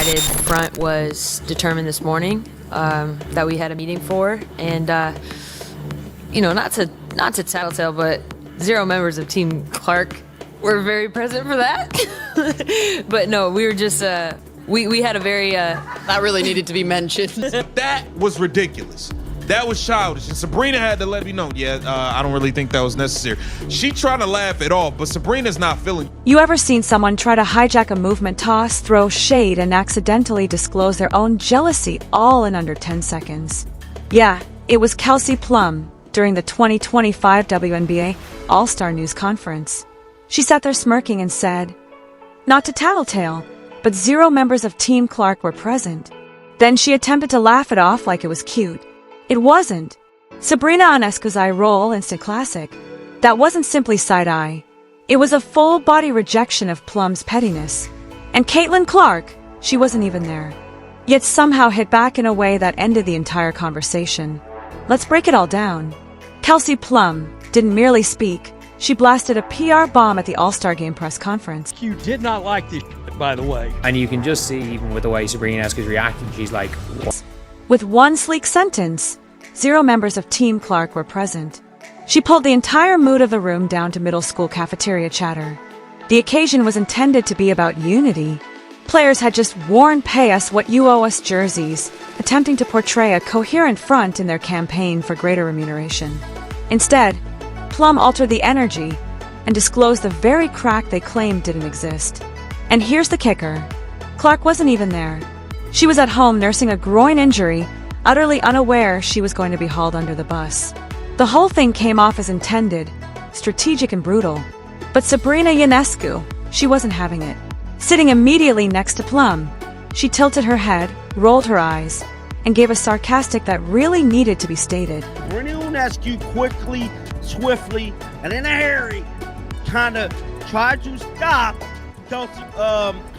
United front was determined this morning that we had a meeting for, and not to tattletale, but 0 members of Team Clark were very present for that. But no, we were just we had a very that really needed to be mentioned. That was ridiculous. That was childish, and Sabrina had to let me know. I don't really think that was necessary. She tried to laugh it off, but Sabrina's not feeling it. You ever seen someone try to hijack a movement toss, throw shade, and accidentally disclose their own jealousy all in under 10 seconds? Yeah, it was Kelsey Plum during the 2025 WNBA All-Star News Conference. She sat there smirking and said, "Not to tattletale, but 0 members of Team Clark were present." Then she attempted to laugh it off like it was cute. It wasn't. Sabrina Ionescu's eye roll, instant classic. That wasn't simply side-eye. It was a full-body rejection of Plum's pettiness. And Caitlin Clark, she wasn't even there. Yet somehow hit back in a way that ended the entire conversation. Let's break it all down. Kelsey Plum didn't merely speak. She blasted a PR bomb at the All-Star Game press conference. You did not like this, by the way. And you can just see, even with the way Sabrina Ionescu's reacting, she's like, what? With one sleek sentence, 0 members of Team Clark were present. She pulled the entire mood of the room down to middle school cafeteria chatter. The occasion was intended to be about unity. Players had just worn "Pay Us What You Owe Us" jerseys, attempting to portray a coherent front in their campaign for greater remuneration. Instead, Plum altered the energy and disclosed the very crack they claimed didn't exist. And here's the kicker. Clark wasn't even there. She was at home nursing a groin injury, utterly unaware she was going to be hauled under the bus. The whole thing came off as intended, strategic and brutal. But Sabrina Ionescu, she wasn't having it. Sitting immediately next to Plum, she tilted her head, rolled her eyes, and gave a sarcastic that really needed to be stated. Sabrina Ionescu quickly, swiftly, and in a hurry, kind of tried to stop Kelsey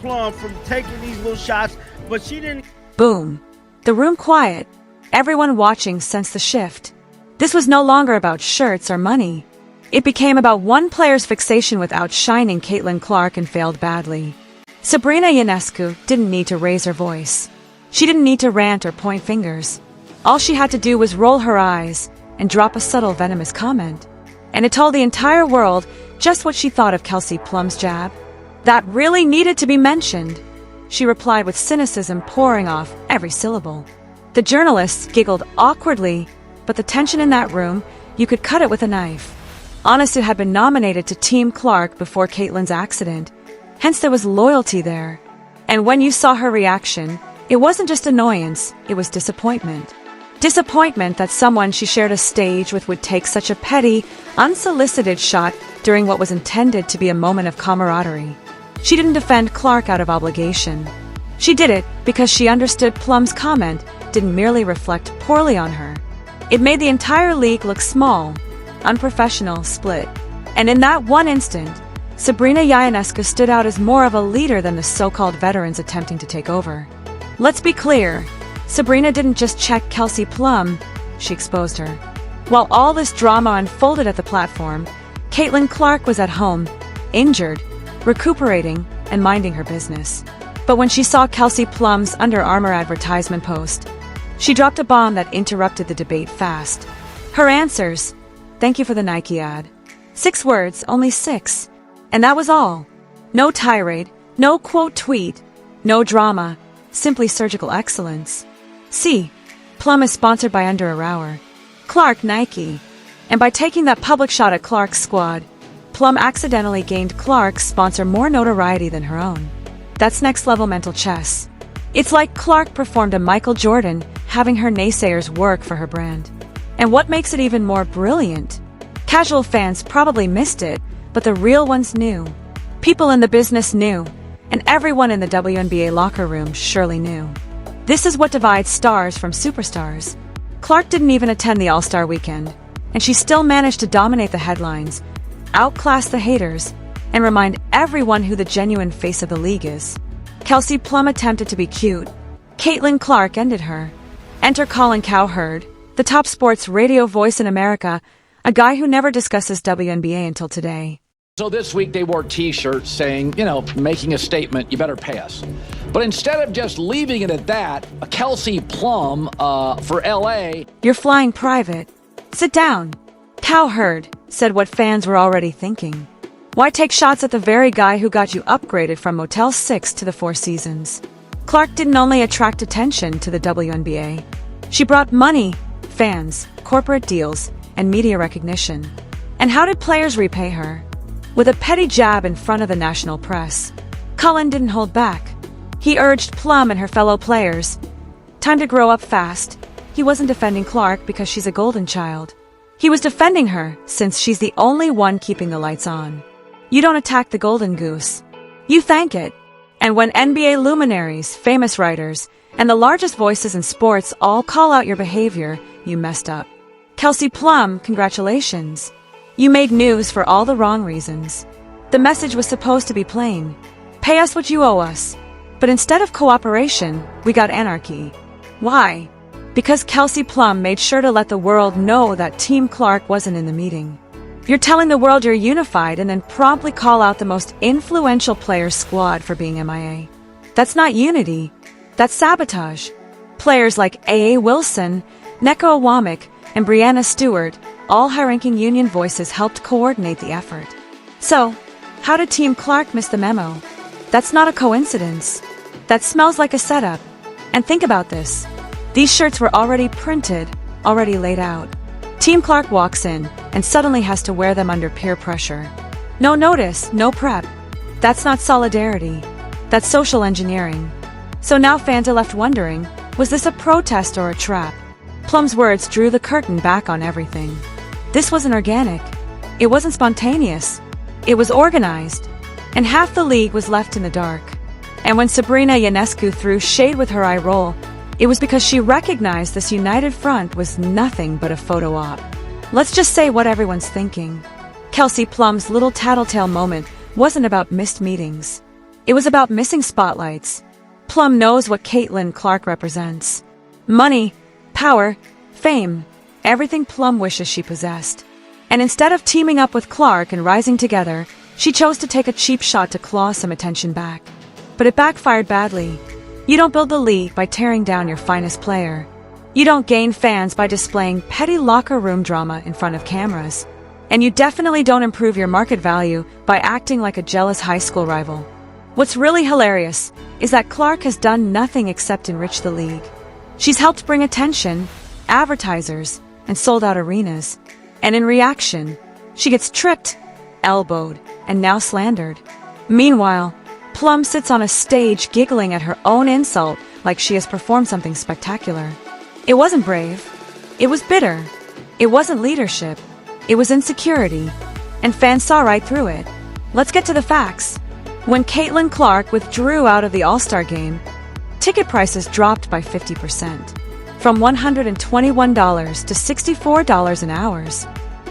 Plum from taking these little shots, but she didn't. Boom. The room quiet. Everyone watching sensed the shift. This was no longer about shirts or money. It became about one player's fixation with outshining Caitlin Clark and failed badly. Sabrina Ionescu didn't need to raise her voice. She didn't need to rant or point fingers. All she had to do was roll her eyes and drop a subtle venomous comment. And it told the entire world just what she thought of Kelsey Plum's jab. That really needed to be mentioned. She replied with cynicism pouring off every syllable. The journalists giggled awkwardly, but the tension in that room, you could cut it with a knife. Ionescu had been nominated to Team Clark before Caitlin's accident, hence there was loyalty there. And when you saw her reaction, it wasn't just annoyance, it was disappointment. Disappointment that someone she shared a stage with would take such a petty, unsolicited shot during what was intended to be a moment of camaraderie. She didn't defend Clark out of obligation. She did it because she understood Plum's comment didn't merely reflect poorly on her. It made the entire league look small, unprofessional, split. And in that one instant, Sabrina Ionescu stood out as more of a leader than the so-called veterans attempting to take over. Let's be clear, Sabrina didn't just check Kelsey Plum, she exposed her. While all this drama unfolded at the platform, Caitlin Clark was at home, injured, recuperating, and minding her business. But when she saw Kelsey Plum's Under Armour advertisement post, she dropped a bomb that interrupted the debate fast. Her answers: "Thank you for the Nike ad." 6 words, only 6. And that was all. No tirade, no quote tweet, no drama, simply surgical excellence. See, Plum is sponsored by Under Armour, Clark Nike. And by taking that public shot at Clark's squad, Plum accidentally gained Clark's sponsor more notoriety than her own. That's next-level mental chess. It's like Clark performed a Michael Jordan, having her naysayers work for her brand. And what makes it even more brilliant? Casual fans probably missed it, but the real ones knew. People in the business knew, and everyone in the WNBA locker room surely knew. This is what divides stars from superstars. Clark didn't even attend the All-Star weekend, and she still managed to dominate the headlines, outclass the haters, and remind everyone who the genuine face of the league is. Kelsey Plum attempted to be cute. Caitlin Clark ended her. Enter Colin Cowherd, the top sports radio voice in America, a guy who never discusses WNBA until today. So this week they wore T-shirts saying, making a statement, you better pay us. But instead of just leaving it at that, Kelsey Plum for L.A. You're flying private. Sit down. Cowherd said what fans were already thinking. Why take shots at the very guy who got you upgraded from Motel 6 to the Four Seasons? Clark didn't only attract attention to the WNBA. She brought money, fans, corporate deals, and media recognition. And how did players repay her? With a petty jab in front of the national press. Cullen didn't hold back. He urged Plum and her fellow players, time to grow up fast. He wasn't defending Clark because she's a golden child. He was defending her since she's the only one keeping the lights on. You don't attack the golden goose. You thank it. And when NBA luminaries, famous writers, and the largest voices in sports all call out your behavior, you messed up. Kelsey Plum, congratulations. You made news for all the wrong reasons. The message was supposed to be plain. Pay us what you owe us. But instead of cooperation, we got anarchy. Why? Because Kelsey Plum made sure to let the world know that Team Clark wasn't in the meeting. You're telling the world you're unified and then promptly call out the most influential players squad for being MIA. That's not unity. That's sabotage. Players like A.A. Wilson, Neko Awamik, and Brianna Stewart, all high-ranking union voices, helped coordinate the effort. So, how did Team Clark miss the memo? That's not a coincidence. That smells like a setup. And think about this. These shirts were already printed, already laid out. Team Clark walks in and suddenly has to wear them under peer pressure. No notice, no prep. That's not solidarity. That's social engineering. So now fans are left wondering, was this a protest or a trap? Plum's words drew the curtain back on everything. This wasn't organic. It wasn't spontaneous. It was organized. And half the league was left in the dark. And when Sabrina Ionescu threw shade with her eye roll, it was because she recognized this united front was nothing but a photo op. Let's just say what everyone's thinking. Kelsey Plum's little tattletale moment wasn't about missed meetings. It was about missing spotlights. Plum knows what Caitlin Clark represents. Money, power, fame, everything Plum wishes she possessed. And instead of teaming up with Clark and rising together, she chose to take a cheap shot to claw some attention back. But it backfired badly. You don't build the league by tearing down your finest player. You don't gain fans by displaying petty locker room drama in front of cameras. And you definitely don't improve your market value by acting like a jealous high school rival. What's really hilarious is that Clark has done nothing except enrich the league. She's helped bring attention, advertisers, and sold out arenas. And in reaction, she gets tripped, elbowed, and now slandered. Meanwhile, Plum sits on a stage giggling at her own insult like she has performed something spectacular. It wasn't brave. It was bitter. It wasn't leadership. It was insecurity. And fans saw right through it. Let's get to the facts. When Caitlin Clark withdrew out of the All-Star game, ticket prices dropped by 50%. From $121 to $64 an hour.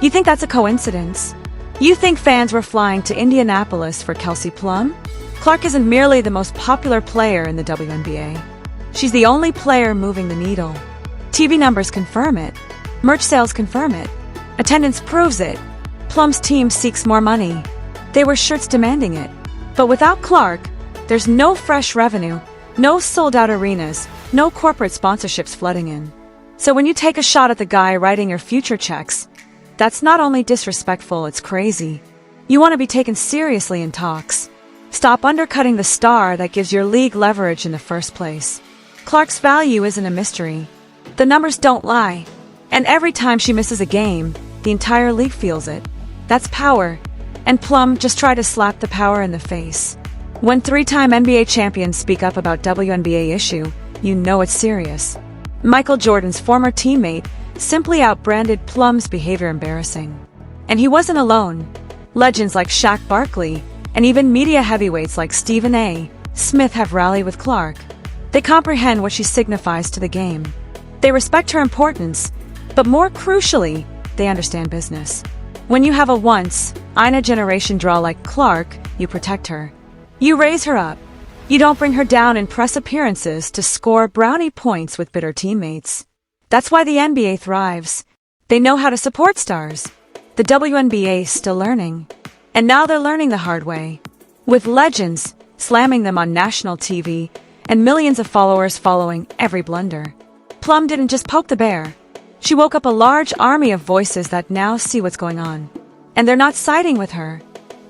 You think that's a coincidence? You think fans were flying to Indianapolis for Kelsey Plum? Clark isn't merely the most popular player in the WNBA. She's the only player moving the needle. TV numbers confirm it. Merch sales confirm it. Attendance proves it. Plum's team seeks more money. They wear shirts demanding it. But without Clark, there's no fresh revenue, no sold-out arenas, no corporate sponsorships flooding in. So when you take a shot at the guy writing your future checks, that's not only disrespectful, it's crazy. You want to be taken seriously in talks. Stop undercutting the star that gives your league leverage in the first place. Clark's value isn't a mystery. The numbers don't lie. And every time she misses a game, the entire league feels it. That's power. And Plum just tried to slap the power in the face. When three-time NBA champions speak up about WNBA issue, you know it's serious. Michael Jordan's former teammate simply outbranded Plum's behavior embarrassing. And he wasn't alone. Legends like Shaq Barkley and even media heavyweights like Stephen A. Smith have rallied with Clark. They comprehend what she signifies to the game. They respect her importance, but more crucially, they understand business. When you have a once-in-a-generation draw like Clark, you protect her. You raise her up. You don't bring her down in press appearances to score brownie points with bitter teammates. That's why the NBA thrives. They know how to support stars. The WNBA is still learning. And now they're learning the hard way. With legends slamming them on national TV and millions of followers following every blunder. Plum didn't just poke the bear. She woke up a large army of voices that now see what's going on. And they're not siding with her.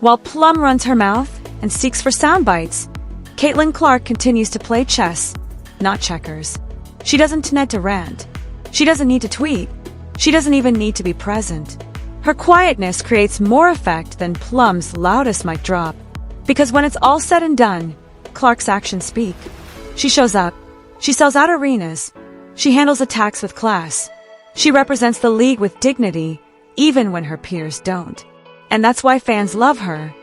While Plum runs her mouth and seeks for sound bites, Caitlin Clark continues to play chess, not checkers. She doesn't need to rant. She doesn't need to tweet. She doesn't even need to be present. Her quietness creates more effect than Plum's loudest mic drop. Because when it's all said and done, Clark's actions speak. She shows up. She sells out arenas. She handles attacks with class. She represents the league with dignity, even when her peers don't. And that's why fans love her.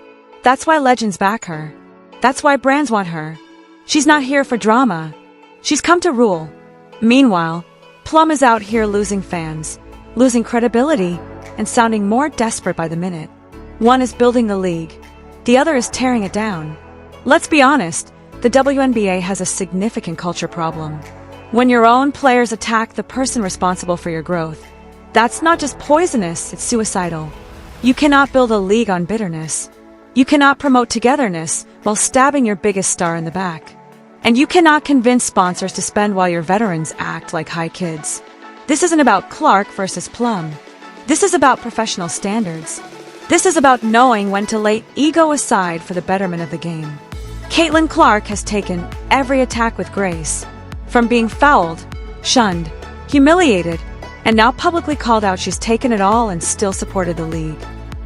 That's why legends back her. That's why brands want her. She's not here for drama. She's come to rule. Meanwhile, Plum is out here losing fans, losing credibility, and sounding more desperate by the minute. One is building the league. The other is tearing it down. Let's be honest, the WNBA has a significant culture problem. When your own players attack the person responsible for your growth, that's not just poisonous, it's suicidal. You cannot build a league on bitterness. You cannot promote togetherness while stabbing your biggest star in the back. And you cannot convince sponsors to spend while your veterans act like high kids. This isn't about Clark versus Plum. This is about professional standards. This is about knowing when to lay ego aside for the betterment of the game. Caitlin Clark has taken every attack with grace. From being fouled, shunned, humiliated, and now publicly called out, she's taken it all and still supported the league.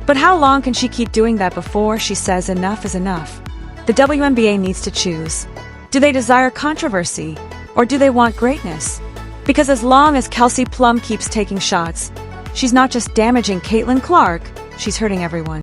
But how long can she keep doing that before she says enough is enough? The WNBA needs to choose. Do they desire controversy, or do they want greatness? Because as long as Kelsey Plum keeps taking shots, she's not just damaging Caitlin Clark, she's hurting everyone.